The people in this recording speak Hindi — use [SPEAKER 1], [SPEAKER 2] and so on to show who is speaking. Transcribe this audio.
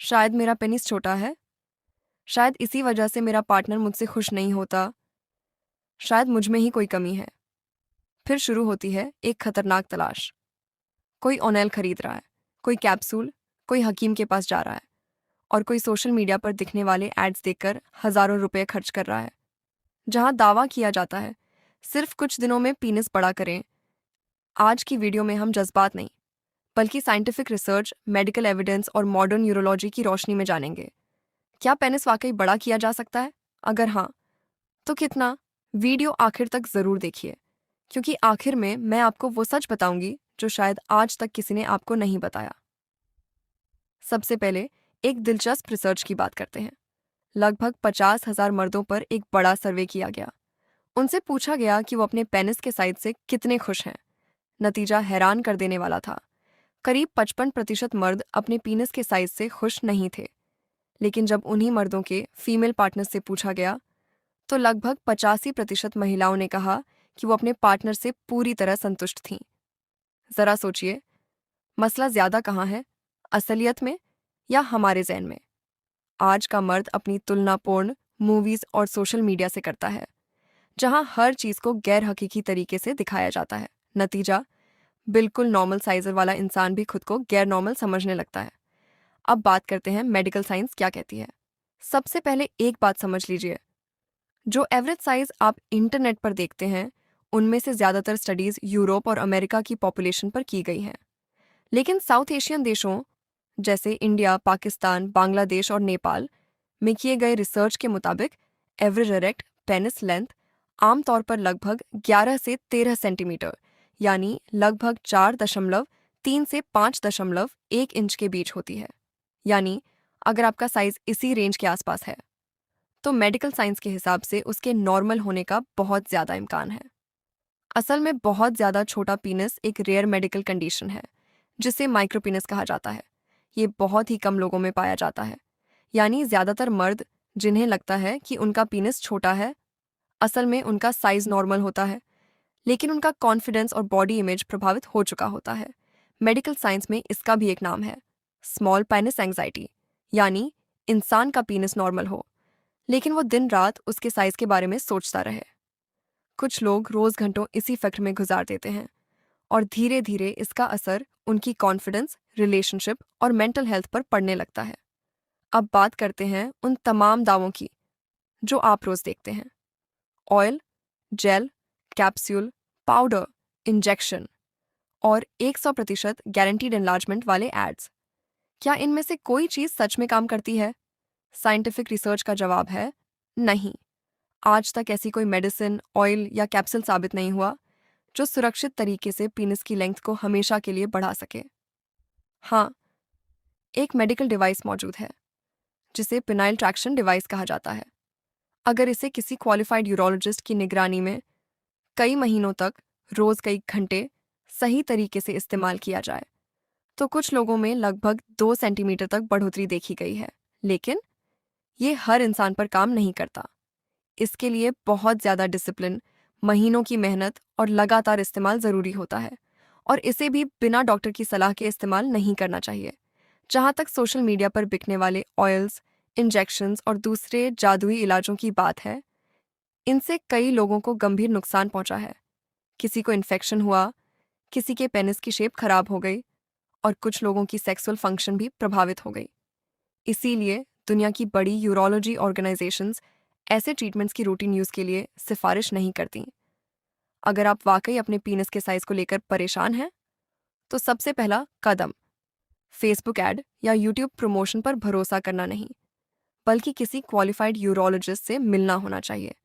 [SPEAKER 1] शायद मेरा पेनिस छोटा है। शायद इसी वजह से मेरा पार्टनर मुझसे खुश नहीं होता। शायद मुझ में ही कोई कमी है। फिर शुरू होती है एक खतरनाक तलाश। कोई ओनेल खरीद रहा है, कोई कैप्सूल, कोई हकीम के पास जा रहा है, और कोई सोशल मीडिया पर दिखने वाले एड्स देखकर हजारों रुपए खर्च कर रहा है, जहां दावा किया जाता है सिर्फ कुछ दिनों में पीनिस बड़ा करें। आज की वीडियो में हम जज्बात नहीं, बल्कि साइंटिफिक रिसर्च, मेडिकल एविडेंस और मॉडर्न यूरोलॉजी की रोशनी में जानेंगे। क्या पेनिस वाकई बड़ा किया जा सकता है? अगर हाँ, तो कितना? वीडियो आखिर तक जरूर देखिए, क्योंकि आखिर में मैं आपको वो सच बताऊंगी जो शायद आज तक किसी ने आपको नहीं बताया। सबसे पहले एक दिलचस्प रिसर्च की बात करते हैं। लगभग 50,000 मर्दों पर एक बड़ा सर्वे किया गया। उनसे पूछा गया कि वो अपने पेनिस के साइज से कितने खुश हैं। नतीजा हैरान कर देने वाला था। करीब 55% मर्द अपने पीनिस के साइज से खुश नहीं थे। लेकिन जब उन्हीं मर्दों के फीमेल पार्टनर से पूछा गया, तो लगभग 85% महिलाओं ने कहा कि वो अपने पार्टनर से पूरी तरह संतुष्ट थीं। जरा सोचिए, मसला ज्यादा कहाँ है, असलियत में या हमारे ज़हन में? आज का मर्द अपनी तुलनापूर्ण मूवीज और सोशल मीडिया से करता है, जहां हर चीज को गैर हकीकी तरीके से दिखाया जाता है। नतीजा, बिल्कुल नॉर्मल साइजर वाला इंसान भी खुद को गैर नॉर्मल समझने लगता है। अब बात करते हैं मेडिकल साइंस क्या कहती है। सबसे पहले एक बात समझ लीजिए, जो एवरेज साइज आप इंटरनेट पर देखते हैं, उनमें से ज्यादातर स्टडीज यूरोप और अमेरिका की पॉपुलेशन पर की गई हैं। लेकिन साउथ एशियन देशों जैसे इंडिया, पाकिस्तान, बांग्लादेश और नेपाल में किए गए रिसर्च के मुताबिक एवरेज इरेक्ट पेनिस लेंथ आमतौर पर लगभग 11 से 13 सेंटीमीटर, यानी लगभग 4.3 से 5.1 इंच के बीच होती है। यानी अगर आपका साइज इसी रेंज के आसपास है, तो मेडिकल साइंस के हिसाब से उसके नॉर्मल होने का बहुत ज़्यादा इम्कान है। असल में बहुत ज़्यादा छोटा पीनस एक रेयर मेडिकल कंडीशन है, जिसे माइक्रोपीनस कहा जाता है। ये बहुत ही कम लोगों में पाया जाता है। यानी ज़्यादातर मर्द जिन्हें लगता है कि उनका पीनस छोटा है, असल में उनका साइज नॉर्मल होता है, लेकिन उनका कॉन्फिडेंस और बॉडी इमेज प्रभावित हो चुका होता है। मेडिकल साइंस में इसका भी एक नाम है, स्मॉल पेनिस एंग्जाइटी। यानी इंसान का पीनस नॉर्मल हो, लेकिन वो दिन रात उसके साइज के बारे में सोचता रहे। कुछ लोग रोज घंटों इसी फिक्र में गुजार देते हैं, और धीरे धीरे इसका असर उनकी कॉन्फिडेंस, रिलेशनशिप और मेंटल हेल्थ पर पड़ने लगता है। अब बात करते हैं उन तमाम दावों की जो आप रोज देखते हैं। Oil, gel, capsule, powder, injection और 100% गारंटीड एनलार्जमेंट वाले एड्स। क्या इनमें से कोई चीज सच में काम करती है? साइंटिफिक रिसर्च का जवाब है नहीं। आज तक ऐसी कोई मेडिसिन, ऑयल या कैप्सूल साबित नहीं हुआ जो सुरक्षित तरीके से पीनस की लेंथ को हमेशा के लिए बढ़ा सके। हाँ, एक मेडिकल डिवाइस मौजूद है जिसे पिनाइल ट्रैक्शन डिवाइस कहा जाता है। अगर इसे किसी क्वालिफाइड यूरोलॉजिस्ट की निगरानी में कई महीनों तक रोज कई घंटे सही तरीके से इस्तेमाल किया जाए, तो कुछ लोगों में लगभग 2 सेंटीमीटर तक बढ़ोतरी देखी गई है। लेकिन ये हर इंसान पर काम नहीं करता। इसके लिए बहुत ज़्यादा डिसिप्लिन, महीनों की मेहनत और लगातार इस्तेमाल ज़रूरी होता है, और इसे भी बिना डॉक्टर की सलाह के इस्तेमाल नहीं करना चाहिए। जहाँ तक सोशल मीडिया पर बिकने वाले ऑयल्स, इंजेक्शंस और दूसरे जादुई इलाजों की बात है, इनसे कई लोगों को गंभीर नुकसान पहुंचा है। किसी को इन्फेक्शन हुआ, किसी के पेनिस की शेप खराब हो गई, और कुछ लोगों की सेक्सुअल फंक्शन भी प्रभावित हो गई। इसीलिए दुनिया की बड़ी यूरोलॉजी ऑर्गेनाइजेशंस ऐसे ट्रीटमेंट्स की रूटीन यूज़ के लिए सिफारिश नहीं करती। अगर आप वाकई अपने पीनस के साइज को लेकर परेशान हैं, तो सबसे पहला कदम फेसबुक ऐड या यूट्यूब प्रमोशन पर भरोसा करना नहीं, बल्कि किसी क्वालिफाइड यूरोलॉजिस्ट से मिलना होना चाहिए।